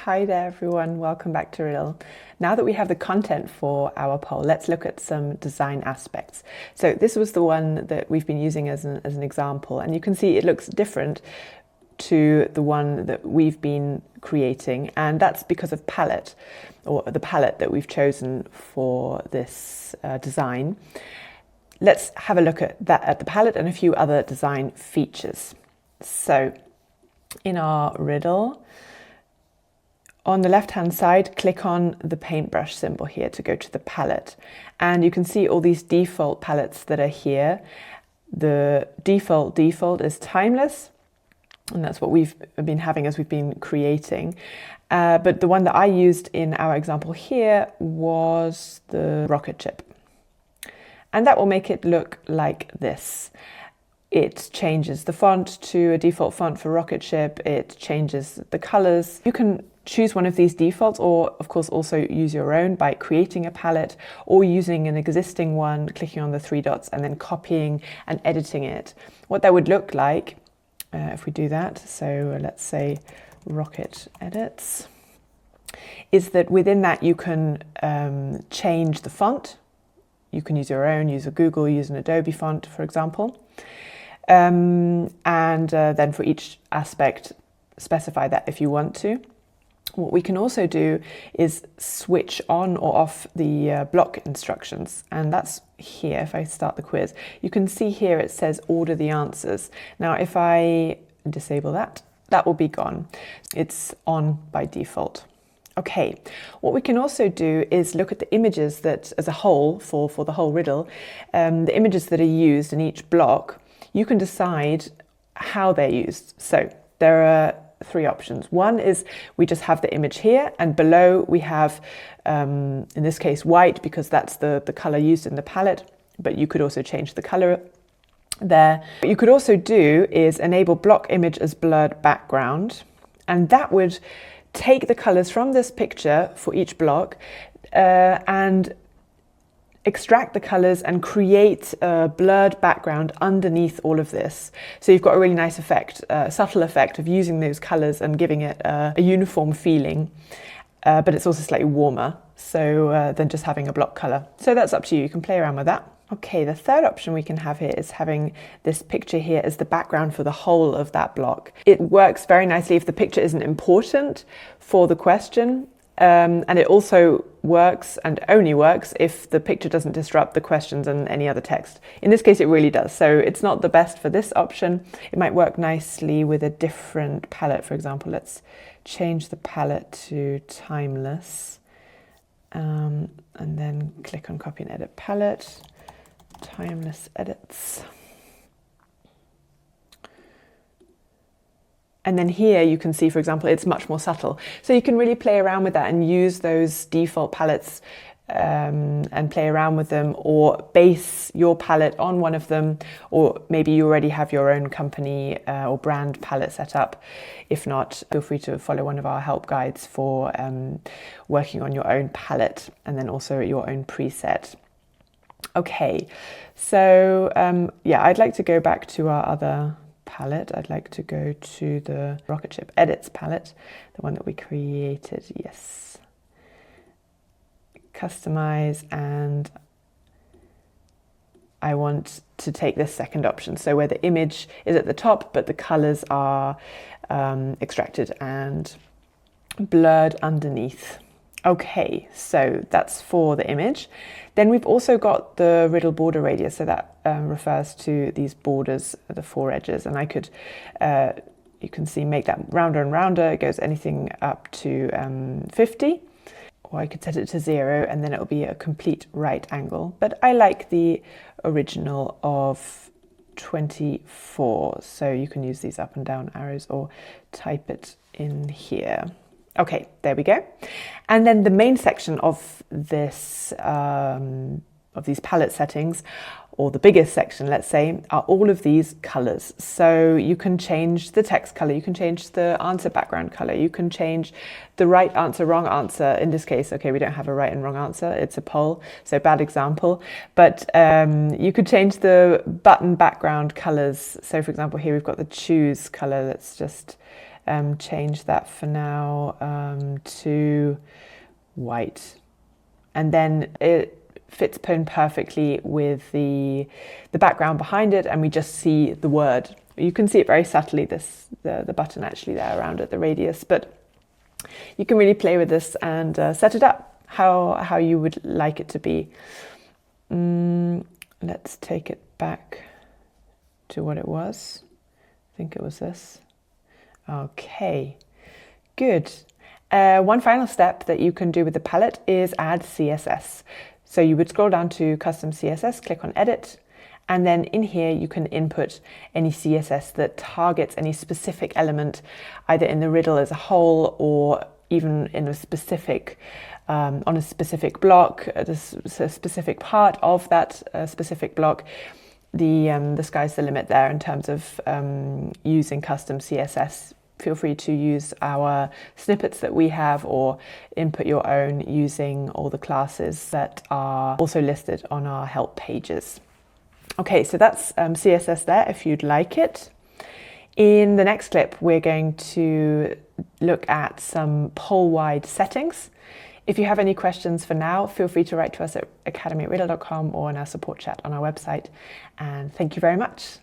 Hi there everyone, welcome back to Riddle. Now that we have the content for our poll, let's look at some design aspects. So this was the one that we've been using as an example, and you can see it looks different to the one that we've been creating, and that's because of palette, or the palette that we've chosen for this design. Let's have a look at the palette and a few other design features. So in our riddle, on the left-hand side, click on the paintbrush symbol here to go to the palette. And you can see all these default palettes that are here. The default is timeless, and that's what we've been having as we've been creating. But the one that I used in our example here was the rocket ship. And that will make it look like this. It changes the font to a default font for rocket ship. It changes the colors. You can choose one of these defaults, or of course also use your own by creating a palette or using an existing one, clicking on the three dots and then copying and editing it. What that would look like if we do that, so let's say rocket edits, is that within that you can change the font. You can use your own, use a Google, use an Adobe font, for example. And then for each aspect, specify that if you want to. What we can also do is switch on or off the block instructions, and that's here. If I start the quiz, you can see here it says order the answers. Now if I disable that, that will be gone. It's on by default. Okay, what we can also do is look at the images that, as a whole, for the whole riddle, the images that are used in each block. You can decide how they're used. So there are three options. One is we just have the image here, and below we have, in this case, white, because that's the color used in the palette, but you could also change the color there. What you could also do is enable block image as blurred background, and that would take the colors from this picture for each block and extract the colors and create a blurred background underneath all of this. So you've got a really nice effect, subtle effect of using those colors and giving it a uniform feeling, but it's also slightly warmer than just having a block color. So that's up to you, you can play around with that. Okay, the third option we can have here is having this picture here as the background for the whole of that block. It works very nicely if the picture isn't important for the question, and it also works and only works if the picture doesn't disrupt the questions and any other text. In this case, it really does. So it's not the best for this option. It might work nicely with a different palette. For example, let's change the palette to timeless, and then click on copy and edit palette, timeless edits. And then here you can see, for example, it's much more subtle. So you can really play around with that and use those default palettes and play around with them, or base your palette on one of them, or maybe you already have your own company or brand palette set up. If not, feel free to follow one of our help guides for working on your own palette and then also your own preset. Okay, so yeah, I'd like to go back to our other palette. I'd like to go to the rocket ship edits palette, the one that we created. Yes, customize, and I want to take this second option, so where the image is at the top but the colors are extracted and blurred underneath. Okay, so that's for the image. Then we've also got the riddle border radius, so that refers to these borders, the four edges, and I could, you can see, make that rounder and rounder. It goes anything up to 50, or I could set it to 0, and then it'll be a complete right angle. But I like the original of 24, so you can use these up and down arrows or type it in here. Okay, there we go. And then the main section of this, of these palette settings, or the biggest section, let's say, are all of these colors. So you can change the text color, you can change the answer background color, you can change the right answer, wrong answer. In this case, okay, we don't have a right and wrong answer, it's a poll, so bad example. But you could change the button background colors. So for example, here we've got the choose color. Let's just change that for now to white. And then it fits in perfectly with the background behind it, and we just see the word. You can see it very subtly, the button actually there around at the radius, but you can really play with this and set it up how you would like it to be. Let's take it back to what it was. I think it was this. Okay, good. One final step that you can do with the palette is add CSS. So you would scroll down to custom CSS, click on edit, and then in here you can input any CSS that targets any specific element, either in the riddle as a whole or even in a specific, on a specific block, a specific part of that specific block. The sky's the limit there in terms of using custom CSS. Feel free to use our snippets that we have or input your own using all the classes that are also listed on our help pages. Okay, so that's CSS there if you'd like it. In the next clip, we're going to look at some poll-wide settings. If you have any questions for now, feel free to write to us at academy@riddle.com or in our support chat on our website. And thank you very much.